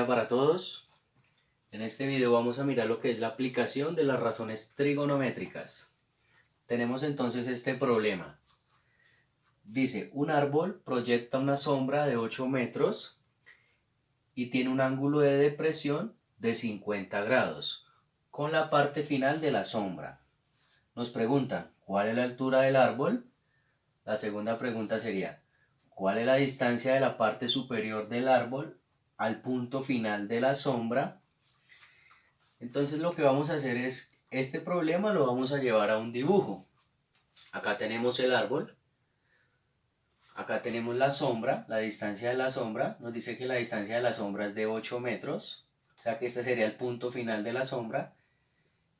día para todos. En este video vamos a mirar lo que es la aplicación de las razones trigonométricas. Tenemos entonces este problema. Dice, un árbol proyecta una sombra de 8 metros y tiene un ángulo de depresión de 50 grados con la parte final de la sombra. Nos preguntan, ¿cuál es la altura del árbol? La segunda pregunta sería, ¿cuál es la distancia de la parte superior del árbol al punto final de la sombra? Entonces lo que vamos a hacer es, este problema lo vamos a llevar a un dibujo. Acá tenemos el árbol, acá tenemos la sombra, la distancia de la sombra, nos dice que la distancia de la sombra es de 8 metros, o sea que este sería el punto final de la sombra,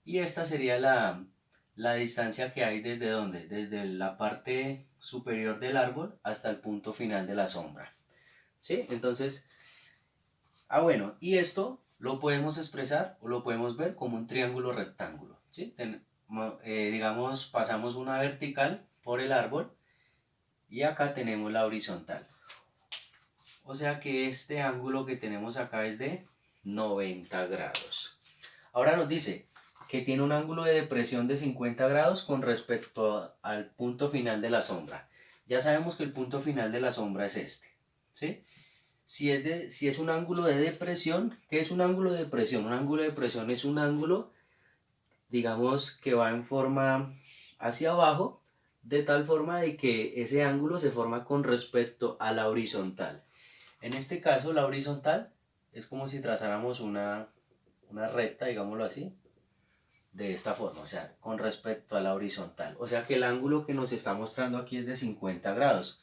y esta sería la distancia que hay desde ¿dónde? Desde la parte superior del árbol hasta el punto final de la sombra. ¿Sí? Entonces, bueno, y esto lo podemos expresar o lo podemos ver como un triángulo rectángulo. ¿Sí? Digamos, pasamos una vertical por el árbol y acá tenemos la horizontal. O sea que este ángulo que tenemos acá es de 90 grados. Ahora nos dice que tiene un ángulo de depresión de 50 grados con respecto al punto final de la sombra. Ya sabemos que el punto final de la sombra es este. ¿Sí? Si es un ángulo de depresión, ¿qué es un ángulo de depresión? Un ángulo de depresión es un ángulo, digamos, que va en forma hacia abajo, de tal forma de que ese ángulo se forma con respecto a la horizontal. En este caso, la horizontal es como si trazáramos una recta, digámoslo así, de esta forma, o sea, con respecto a la horizontal. O sea que el ángulo que nos está mostrando aquí es de 50 grados.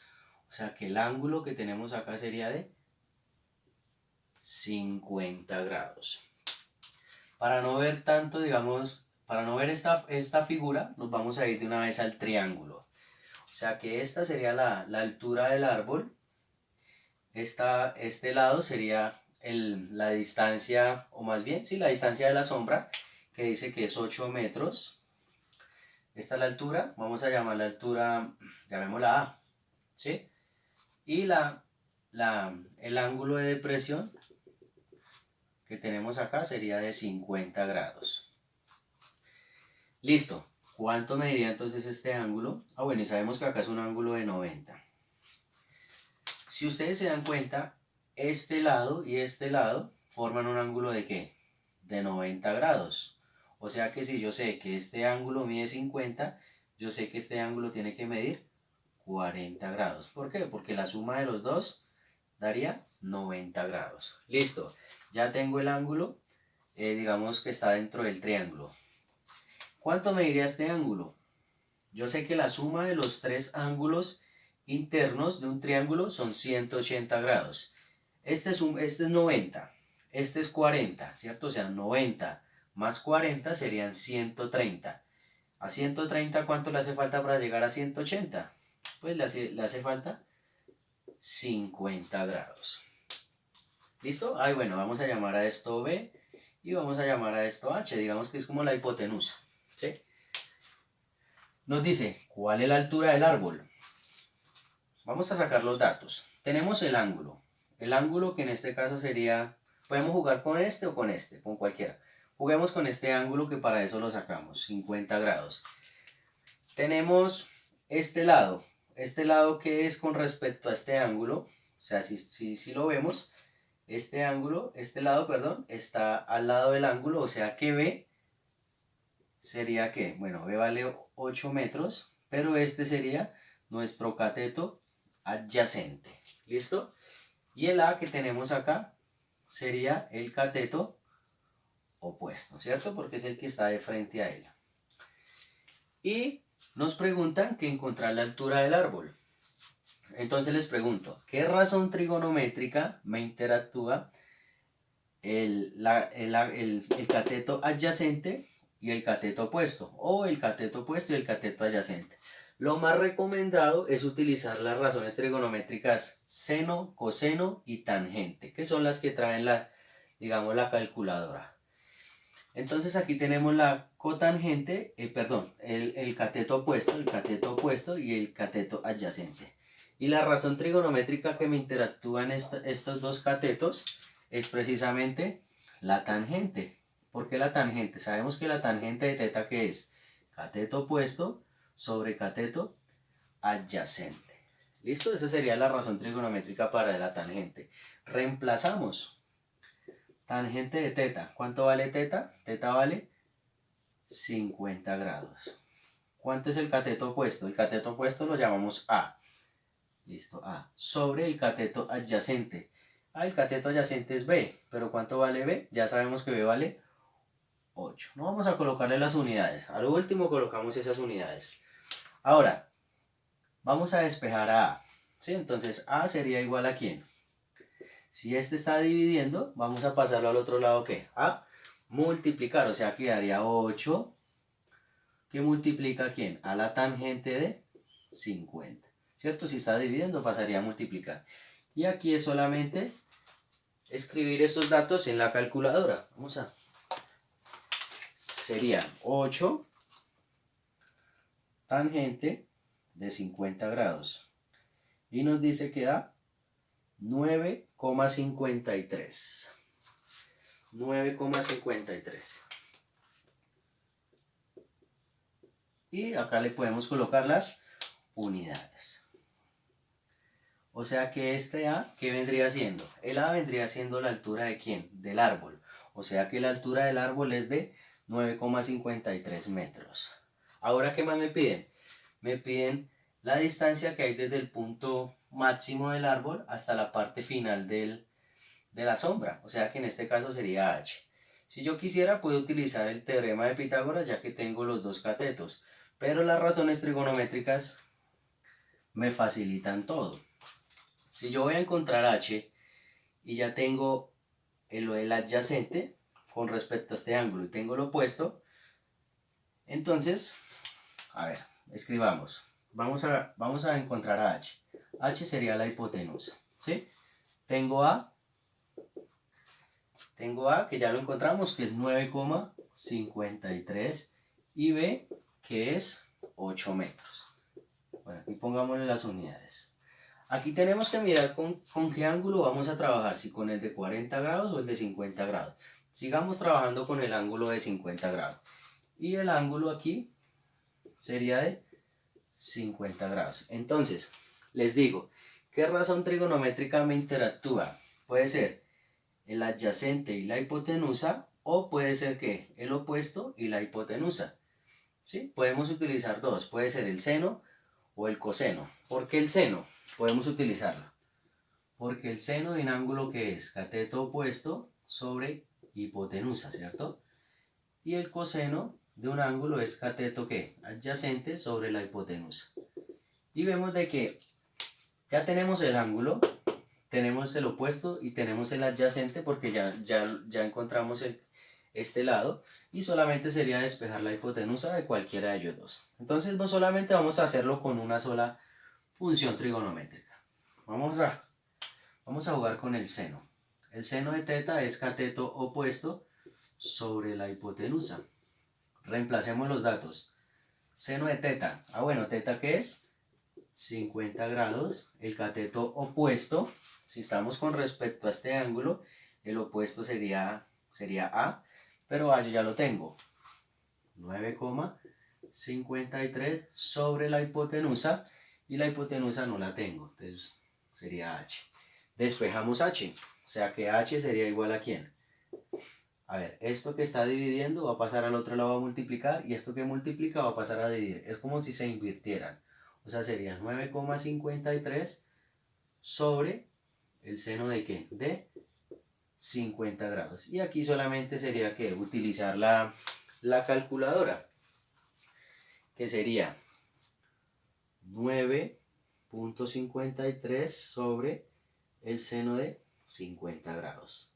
O sea que el ángulo que tenemos acá sería de 50 grados. Para no ver tanto, digamos, para no ver esta figura, nos vamos a ir de una vez al triángulo. O sea que esta sería la altura del árbol. Este lado sería la distancia, o más bien, sí, la distancia de la sombra, que dice que es 8 metros. Esta es la altura, vamos a llamar la altura, llamémosla A, ¿sí? Y el ángulo de depresión que tenemos acá sería de 50 grados. Listo. ¿Cuánto mediría entonces este ángulo? Bueno, y sabemos que acá es un ángulo de 90. Si ustedes se dan cuenta, este lado y este lado forman un ángulo ¿de qué? De 90 grados. O sea que si yo sé que este ángulo mide 50, yo sé que este ángulo tiene que medir 40 grados. ¿Por qué? Porque la suma de los dos daría 90 grados. Listo. Ya tengo el ángulo, digamos que está dentro del triángulo. ¿Cuánto mediría este ángulo? Yo sé que la suma de los tres ángulos internos de un triángulo son 180 grados. Este es 90, este es 40, ¿cierto? O sea, 90 más 40 serían 130. ¿A 130 cuánto le hace falta para llegar a 180? Pues le hace falta 50 grados. ¿Listo? Bueno, vamos a llamar a esto B y vamos a llamar a esto H. Digamos que es como la hipotenusa. ¿Sí? Nos dice, ¿cuál es la altura del árbol? Vamos a sacar los datos. Tenemos el ángulo. El ángulo que en este caso sería, podemos jugar con este o con este, con cualquiera. Juguemos con este ángulo que para eso lo sacamos, 50 grados. Tenemos este lado que es con respecto a este ángulo, o sea, si lo vemos, este lado, perdón, está al lado del ángulo, o sea que B sería que, bueno, B vale 8 metros, pero este sería nuestro cateto adyacente. ¿Listo? Y el A que tenemos acá sería el cateto opuesto, ¿cierto? Porque es el que está de frente a él. Y nos preguntan que encontrar la altura del árbol. Entonces les pregunto, ¿qué razón trigonométrica me interactúa el cateto adyacente y el cateto opuesto? O el cateto opuesto y el cateto adyacente. Lo más recomendado es utilizar las razones trigonométricas seno, coseno y tangente, que son las que traen digamos, la calculadora. Entonces aquí tenemos la cotangente, el cateto opuesto y el cateto adyacente. Y la razón trigonométrica que me interactúan estos dos catetos es precisamente la tangente. ¿Por qué la tangente? Sabemos que la tangente de teta, ¿qué es? Cateto opuesto sobre cateto adyacente. ¿Listo? Esa sería la razón trigonométrica para la tangente. Reemplazamos. Tangente de teta. ¿Cuánto vale teta? Teta vale 50 grados. ¿Cuánto es el cateto opuesto? El cateto opuesto lo llamamos A. Listo, A. Sobre el cateto adyacente. El cateto adyacente es B. ¿Pero cuánto vale B? Ya sabemos que B vale 8. No vamos a colocarle las unidades. A lo último colocamos esas unidades. Ahora, vamos a despejar a A. ¿Sí? Entonces, A sería igual a ¿quién? Si este está dividiendo, vamos a pasarlo al otro lado, ¿qué? A multiplicar, o sea, quedaría 8, que multiplica ¿a quién? A la tangente de 50, ¿cierto? Si está dividiendo, pasaría a multiplicar. Y aquí es solamente escribir esos datos en la calculadora. Sería 8 tangente de 50 grados. Y nos dice que da 9,53. 9,53. Y acá le podemos colocar las unidades. O sea que este A, ¿qué vendría siendo? El A vendría siendo la altura de ¿quién? Del árbol. O sea que la altura del árbol es de 9,53 metros. Ahora, ¿qué más me piden? Me piden la distancia que hay desde el punto máximo del árbol hasta la parte final de la sombra. O sea que en este caso sería H. Si yo quisiera, puedo utilizar el teorema de Pitágoras, ya que tengo los dos catetos. Pero las razones trigonométricas me facilitan todo. Si yo voy a encontrar H y ya tengo el adyacente con respecto a este ángulo y tengo lo opuesto, entonces, a ver, escribamos. Vamos a encontrar a H. H sería la hipotenusa, ¿sí? Tengo A que ya lo encontramos, que es 9,53 y B, que es 8 metros. Bueno, aquí pongámosle las unidades. Aquí tenemos que mirar con qué ángulo vamos a trabajar, si con el de 40 grados o el de 50 grados. Sigamos trabajando con el ángulo de 50 grados. Y el ángulo aquí sería de 50 grados. Entonces, les digo, ¿qué razón trigonométrica me interactúa? Puede ser el adyacente y la hipotenusa, o puede ser ¿qué? El opuesto y la hipotenusa. ¿Sí? Podemos utilizar dos, puede ser el seno o el coseno. ¿Por qué el seno? Podemos utilizarlo. Porque el seno de un ángulo que es cateto opuesto sobre hipotenusa, ¿cierto? Y el coseno de un ángulo es cateto ¿qué? Adyacente sobre la hipotenusa. Y vemos de que ya tenemos el ángulo, tenemos el opuesto y tenemos el adyacente porque ya encontramos este lado, y solamente sería despejar la hipotenusa de cualquiera de ellos dos. Entonces no solamente vamos a hacerlo con una sola función trigonométrica. Vamos a jugar con el seno. El seno de teta es cateto opuesto sobre la hipotenusa. Reemplacemos los datos. Seno de teta. Bueno, teta ¿qué es? 50 grados. El cateto opuesto, si estamos con respecto a este ángulo, el opuesto sería A, pero yo ya lo tengo. 9,53 sobre la hipotenusa, y la hipotenusa no la tengo, entonces sería H. Despejamos H, o sea que H sería igual a ¿quién? A ver, esto que está dividiendo va a pasar al otro lado a multiplicar, y esto que multiplica va a pasar a dividir. Es como si se invirtieran. O sea, sería 9,53 sobre el seno de ¿qué? De 50 grados. Y aquí solamente sería que utilizar la calculadora, que sería 9,53 sobre el seno de 50 grados.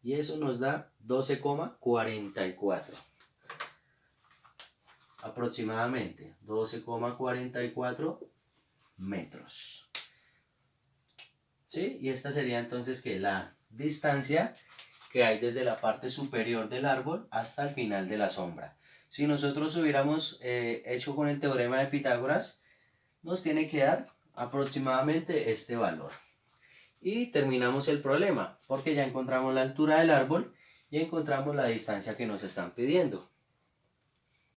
Y eso nos da 12,44. Aproximadamente 12,44 metros. ¿Sí? Y esta sería entonces que la distancia que hay desde la parte superior del árbol hasta el final de la sombra. Si nosotros hubiéramos hecho con el teorema de Pitágoras, nos tiene que dar aproximadamente este valor. y terminamos el problema, porque ya encontramos la altura del árbol y encontramos la distancia que nos están pidiendo.